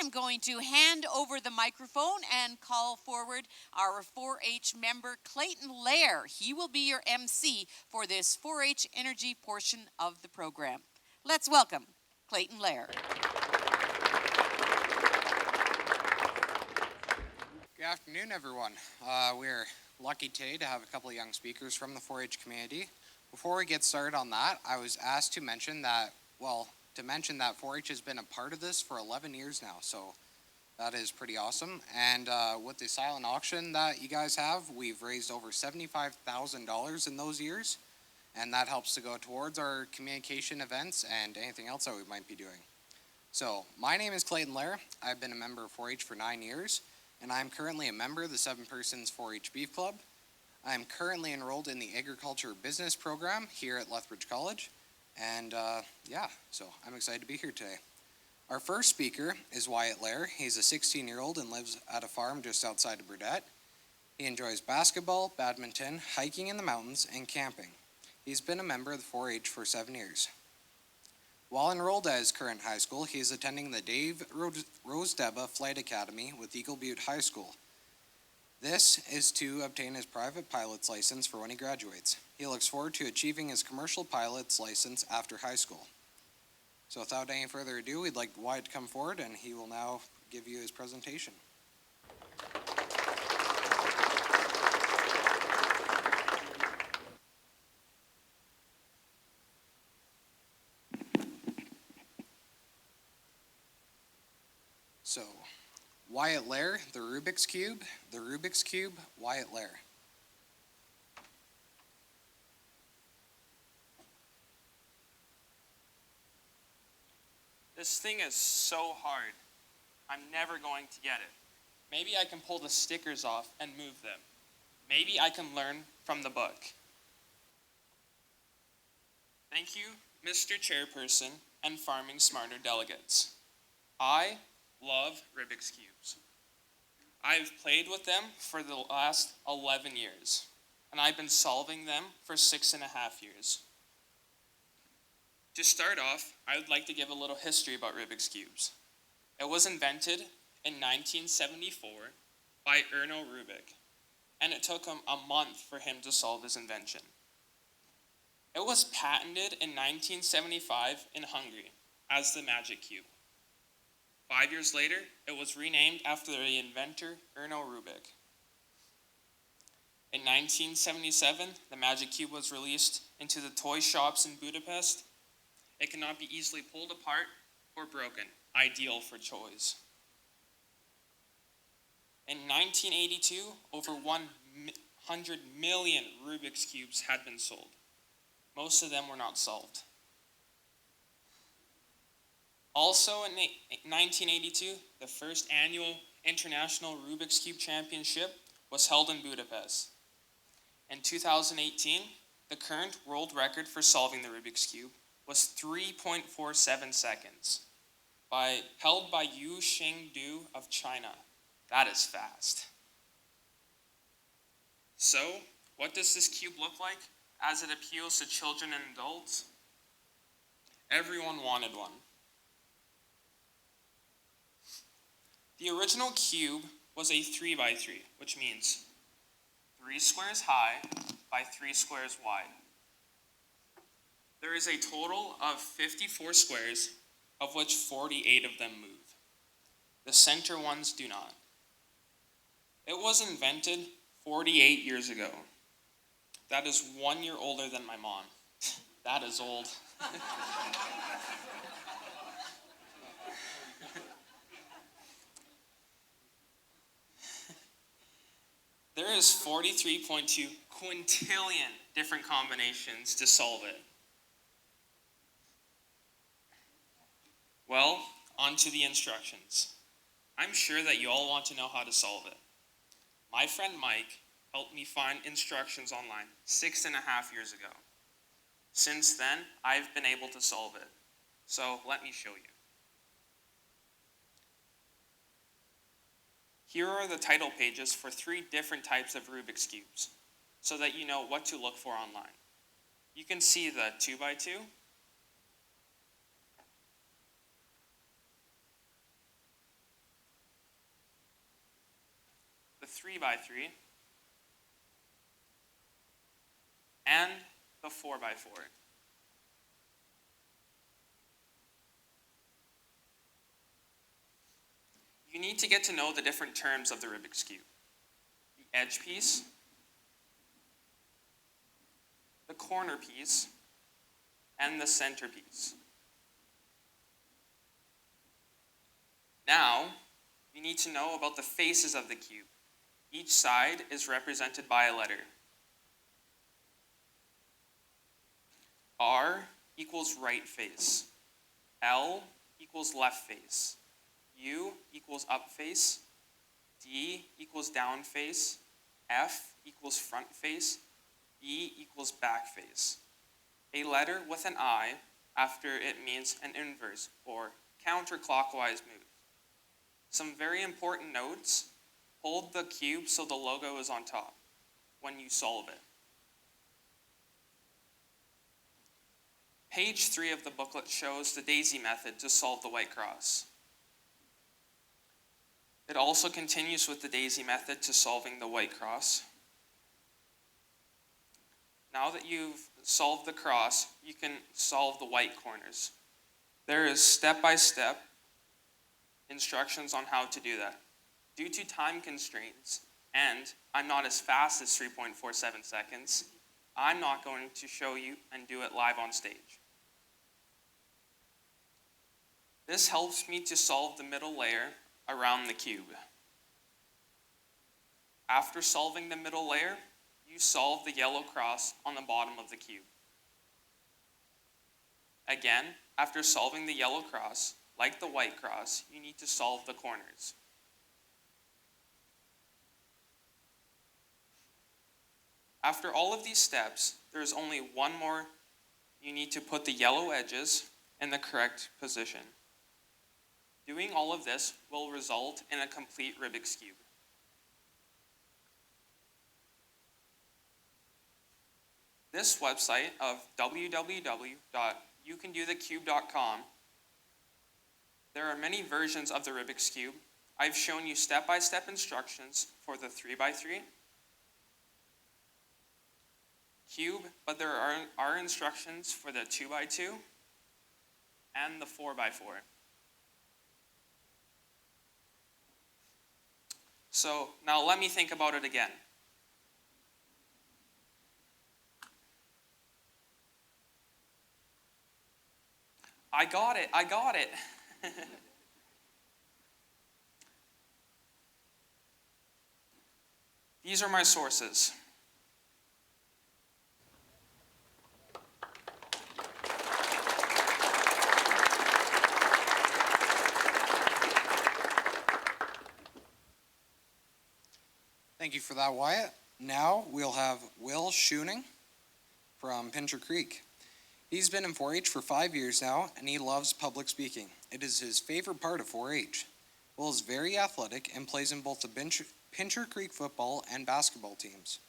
am going to hand over the microphone and call forward our 4-H member, Clayton Lair. He will be your MC for this 4-H energy portion of the program. Let's welcome Clayton Lair. Good afternoon, everyone. We're lucky today to have a couple of young speakers from the 4-H community. Before we get started on that, I was asked to mention that 4-H has been a part of this for 11 years now, so that is pretty awesome. And with the silent auction that you guys have, we've raised over $75,000 in those years, and that helps to go towards our communication events and anything else that we might be doing. So, my name is Clayton Lair. I've been a member of 4-H for 9 years. And I'm currently a member of the 7-Persons 4-H Beef Club. I'm currently enrolled in the Agriculture Business Program here at Lethbridge College. And so I'm excited to be here today. Our first speaker is Wyatt Lair. He's a 16-year-old and lives at a farm just outside of Burdett. He enjoys basketball, badminton, hiking in the mountains, and camping. He's been a member of the 4-H for 7 years. While enrolled at his current high school, he is attending the Dave Rosedeba Flight Academy with Eagle Butte High School. This is to obtain his private pilot's license for when he graduates. He looks forward to achieving his commercial pilot's license after high school. So without any further ado, we'd like Wyatt to come forward, and he will now give you his presentation. So, Wyatt Lair, the Rubik's Cube, Wyatt Lair. This thing is so hard. I'm never going to get it. Maybe I can pull the stickers off and move them. Maybe I can learn from the book. Thank you, Mr. Chairperson and Farming Smarter delegates. I love Rubik's Cubes. I've played with them for the last 11 years, and I've been solving them for 6.5 years. To start off, I would like to give a little history about Rubik's Cubes. It was invented in 1974 by Erno Rubik, and it took him a month for him to solve his invention. It was patented in 1975 in Hungary as the Magic Cube. 5 years later, it was renamed after the inventor Erno Rubik. In 1977, the Magic Cube was released into the toy shops in Budapest. It cannot be easily pulled apart or broken, ideal for toys. In 1982, over 100 million Rubik's Cubes had been sold. Most of them were not solved. Also in 1982, the first annual International Rubik's Cube Championship was held in Budapest. In 2018, the current world record for solving the Rubik's Cube was 3.47 seconds, held by Yu Xingdu of China. That is fast. So, what does this cube look like as it appeals to children and adults? Everyone wanted one. The original cube was a 3x3, which means 3 squares high by 3 squares wide. There is a total of 54 squares, of which 48 of them move. The center ones do not. It was invented 48 years ago. That is 1 year older than my mom. That is old. There is 43.2 quintillion different combinations to solve it. Well, on to the instructions. I'm sure that you all want to know how to solve it. My friend Mike helped me find instructions online 6.5 years ago. Since then, I've been able to solve it. So let me show you. Here are the title pages for 3 different types of Rubik's Cubes, so that you know what to look for online. You can see the 2x2, 3x3 and the 4x4. You need to get to know the different terms of the Rubik's Cube. The edge piece, the corner piece, and the center piece. Now, you need to know about the faces of the cube. Each side is represented by a letter. R equals right face. L equals left face. U equals up face. D equals down face. F equals front face. E equals back face. A letter with an I after it means an inverse or counterclockwise move. Some very important notes: hold the cube so the logo is on top when you solve it. Page 3 of the booklet shows the daisy method to solve the white cross. It also continues with the daisy method to solving the white cross. Now that you've solved the cross, you can solve the white corners. There is step-by-step instructions on how to do that. Due to time constraints, and I'm not as fast as 3.47 seconds, I'm not going to show you and do it live on stage. This helps me to solve the middle layer around the cube. After solving the middle layer, you solve the yellow cross on the bottom of the cube. Again, after solving the yellow cross, like the white cross, you need to solve the corners. After all of these steps, there is only one more. You need to put the yellow edges in the correct position. Doing all of this will result in a complete Rubik's Cube. This website of www.youcandothecube.com, there are many versions of the Rubik's Cube. I've shown you step-by-step instructions for the 3x3 cube, but there are instructions for the 2x2 and the 4x4. So now let me think about it again. I got it. These are my sources. Thank you for that, Wyatt. Now we'll have Will Schooning from Pincher Creek. He's been in 4-H for 5 years now, and he loves public speaking. It is his favorite part of 4-H. Will is very athletic and plays in both the Pincher Creek football and basketball teams.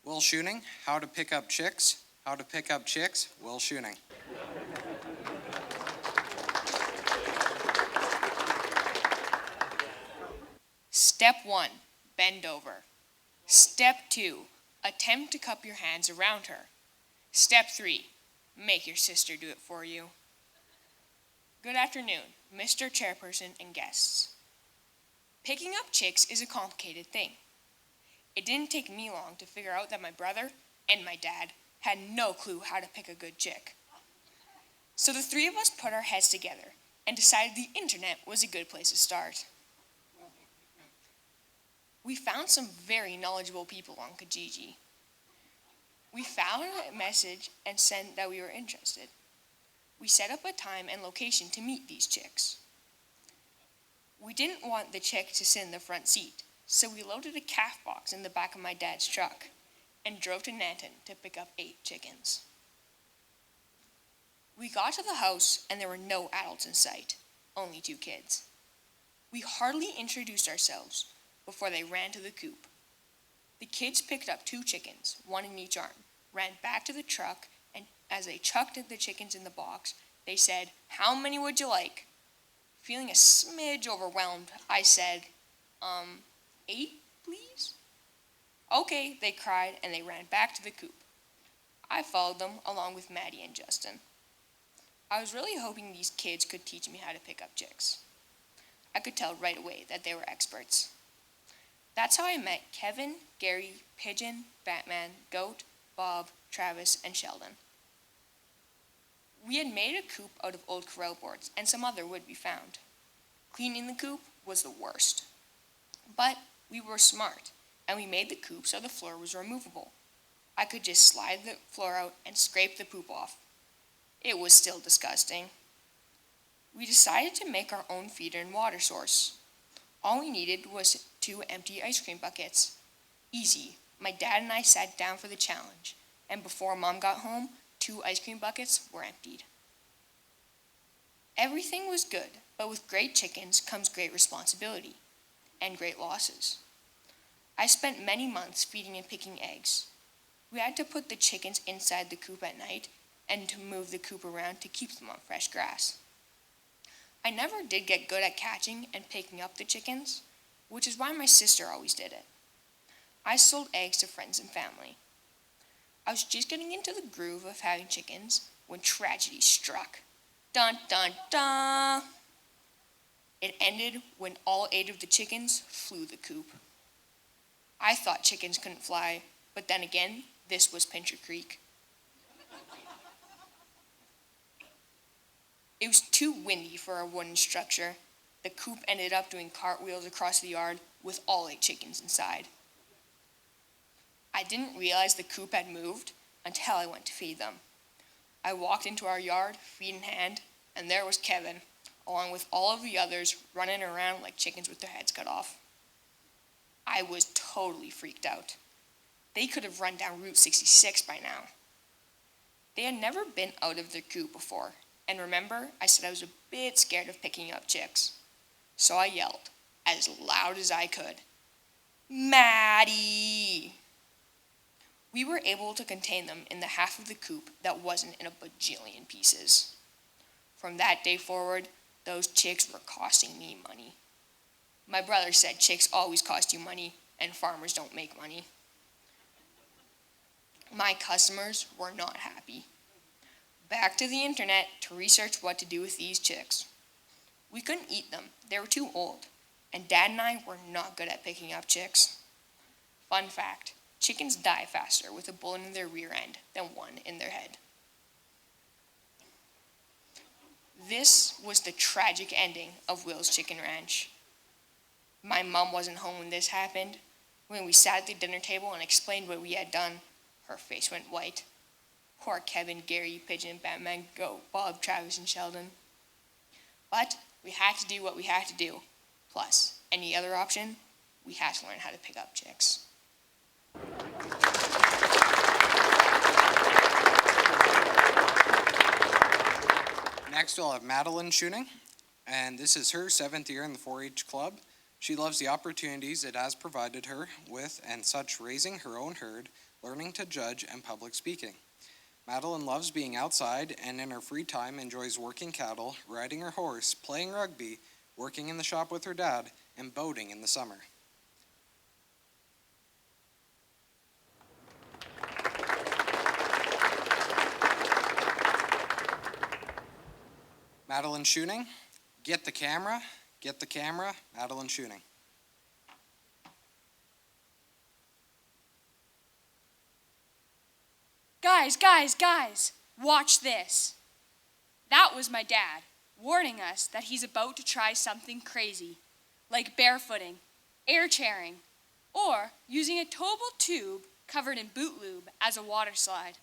Will Schooning, how to pick up chicks. How to pick up chicks, Will Schooning. Step 1, bend over. Step 2, attempt to cup your hands around her. Step 3, make your sister do it for you. Good afternoon, Mr. Chairperson and guests. Picking up chicks is a complicated thing. It didn't take me long to figure out that my brother and my dad had no clue how to pick a good chick. So the three of us put our heads together and decided the internet was a good place to start. We found some very knowledgeable people on Kijiji. We found a message and sent that we were interested. We set up a time and location to meet these chicks. We didn't want the chick to sit in the front seat, so we loaded a calf box in the back of my dad's truck and drove to Nanton to pick up 8 chickens. We got to the house and there were no adults in sight, only 2 kids. We hardly introduced ourselves before they ran to the coop. The kids picked up 2 chickens, 1 in each arm, ran back to the truck As they chucked the chickens in the box, they said, "How many would you like?" Feeling a smidge overwhelmed, I said, 8, please? Okay, they cried, and they ran back to the coop. I followed them along with Maddie and Justin. I was really hoping these kids could teach me how to pick up chicks. I could tell right away that they were experts. That's how I met Kevin, Gary, Pigeon, Batman, Goat, Bob, Travis, and Sheldon. We had made a coop out of old corral boards and some other would be found. Cleaning the coop was the worst. But we were smart, and we made the coop so the floor was removable. I could just slide the floor out and scrape the poop off. It was still disgusting. We decided to make our own feeder and water source. All we needed was 2 empty ice cream buckets. Easy. My dad and I sat down for the challenge, and before Mom got home, 2 ice cream buckets were emptied. Everything was good, but with great chickens comes great responsibility and great losses. I spent many months feeding and picking eggs. We had to put the chickens inside the coop at night and to move the coop around to keep them on fresh grass. I never did get good at catching and picking up the chickens, which is why my sister always did it. I sold eggs to friends and family. I was just getting into the groove of having chickens when tragedy struck. Dun dun dun! It ended when all 8 of the chickens flew the coop. I thought chickens couldn't fly, but then again, this was Pincher Creek. It was too windy for a wooden structure. The coop ended up doing cartwheels across the yard with all 8 chickens inside. I didn't realize the coop had moved until I went to feed them. I walked into our yard, feed in hand, and there was Kevin, along with all of the others running around like chickens with their heads cut off. I was totally freaked out. They could have run down Route 66 by now. They had never been out of their coop before, and remember, I said I was a bit scared of picking up chicks. So I yelled, as loud as I could, "Maddie!" We were able to contain them in the half of the coop that wasn't in a bajillion pieces. From that day forward, those chicks were costing me money. My brother said chicks always cost you money, and farmers don't make money. My customers were not happy. Back to the internet to research what to do with these chicks. We couldn't eat them, they were too old, and Dad and I were not good at picking up chicks. Fun fact, chickens die faster with a bullet in their rear end than one in their head. This was the tragic ending of Will's Chicken Ranch. My mom wasn't home when this happened. When we sat at the dinner table and explained what we had done, her face went white. Poor Kevin, Gary, Pigeon, Batman, Goat, Bob, Travis, and Sheldon. But we had to do what we had to do. Plus, any other option, we had to learn how to pick up chicks. Next, we'll have Madeline Schuning, and this is her 7th year in the 4-H club. She loves the opportunities it has provided her with, and such raising her own herd, learning to judge, and public speaking. Madeline loves being outside, and in her free time enjoys working cattle, riding her horse, playing rugby, working in the shop with her dad, and boating in the summer. Madeline Schuning, get the camera, Madeline Schuning. Guys, watch this. That was my dad, warning us that he's about to try something crazy, like barefooting, air chairing, or using a towable tube covered in boot lube as a water slide.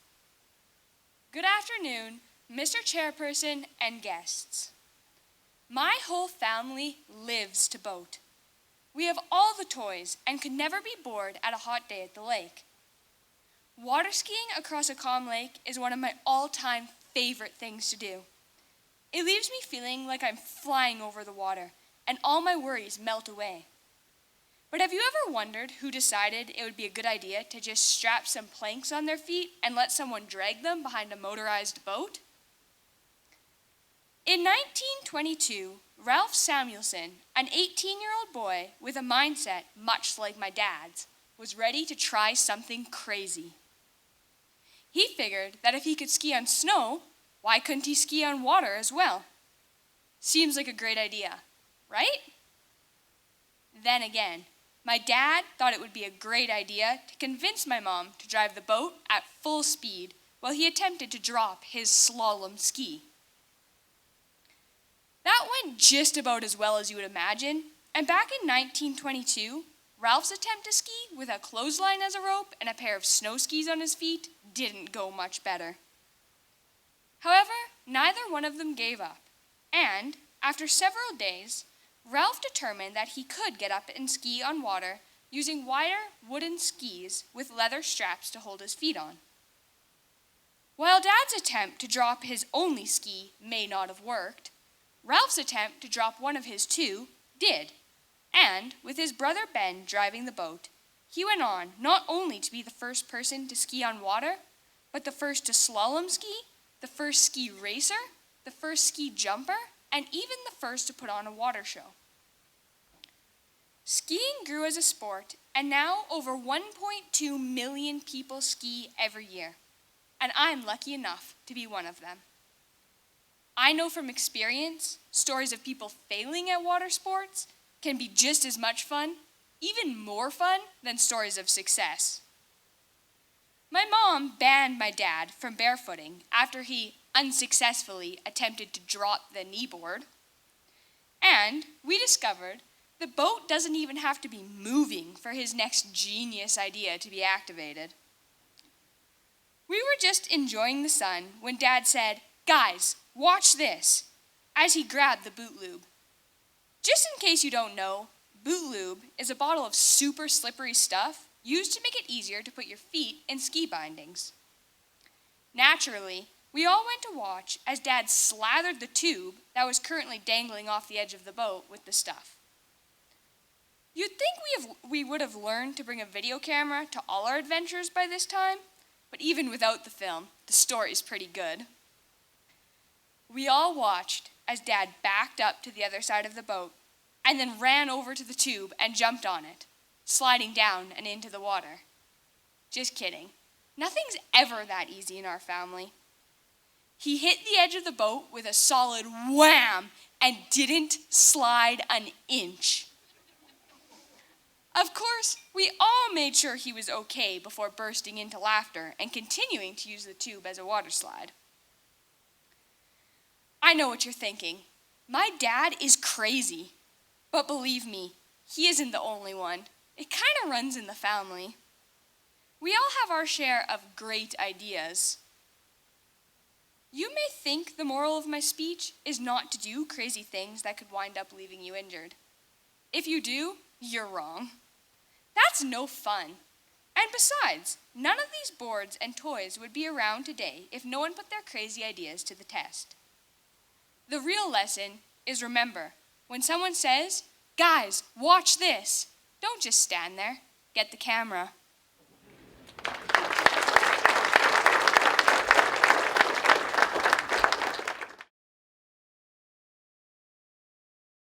Good afternoon, Mr. Chairperson and guests. My whole family lives to boat. We have all the toys and could never be bored at a hot day at the lake. Water skiing across a calm lake is one of my all-time favorite things to do. It leaves me feeling like I'm flying over the water and all my worries melt away. But have you ever wondered who decided it would be a good idea to just strap some planks on their feet and let someone drag them behind a motorized boat? In 1922, Ralph Samuelson, an 18-year-old boy with a mindset much like my dad's, was ready to try something crazy. He figured that if he could ski on snow, why couldn't he ski on water as well? Seems like a great idea, right? Then again, my dad thought it would be a great idea to convince my mom to drive the boat at full speed while he attempted to drop his slalom ski. That went just about as well as you would imagine, and back in 1922, Ralph's attempt to ski with a clothesline as a rope and a pair of snow skis on his feet didn't go much better. However, neither one of them gave up, and after several days, Ralph determined that he could get up and ski on water using wider wooden skis with leather straps to hold his feet on. While Dad's attempt to drop his only ski may not have worked, Ralph's attempt to drop one of his two did, and with his brother Ben driving the boat, he went on not only to be the first person to ski on water, but the first to slalom ski, the first ski racer, the first ski jumper, and even the first to put on a water show. Skiing grew as a sport, and now over 1.2 million people ski every year, and I'm lucky enough to be one of them. I know from experience, stories of people failing at water sports can be just as much fun, even more fun, than stories of success. My mom banned my dad from barefooting after he unsuccessfully attempted to drop the kneeboard, and we discovered the boat doesn't even have to be moving for his next genius idea to be activated. We were just enjoying the sun when Dad said, "Guys, watch this," as he grabbed the boot lube. Just in case you don't know, boot lube is a bottle of super slippery stuff used to make it easier to put your feet in ski bindings. Naturally, we all went to watch as Dad slathered the tube that was currently dangling off the edge of the boat with the stuff. You'd think we would have learned to bring a video camera to all our adventures by this time, but even without the film, the story's pretty good. We all watched as Dad backed up to the other side of the boat and then ran over to the tube and jumped on it, sliding down and into the water. Just kidding. Nothing's ever that easy in our family. He hit the edge of the boat with a solid wham and didn't slide an inch. Of course, we all made sure he was okay before bursting into laughter and continuing to use the tube as a water slide. I know what you're thinking. My dad is crazy. But believe me, he isn't the only one. It kind of runs in the family. We all have our share of great ideas. You may think the moral of my speech is not to do crazy things that could wind up leaving you injured. If you do, you're wrong. That's no fun. And besides, none of these boards and toys would be around today if no one put their crazy ideas to the test. The real lesson is remember, when someone says, "Guys, watch this," don't just stand there. Get the camera.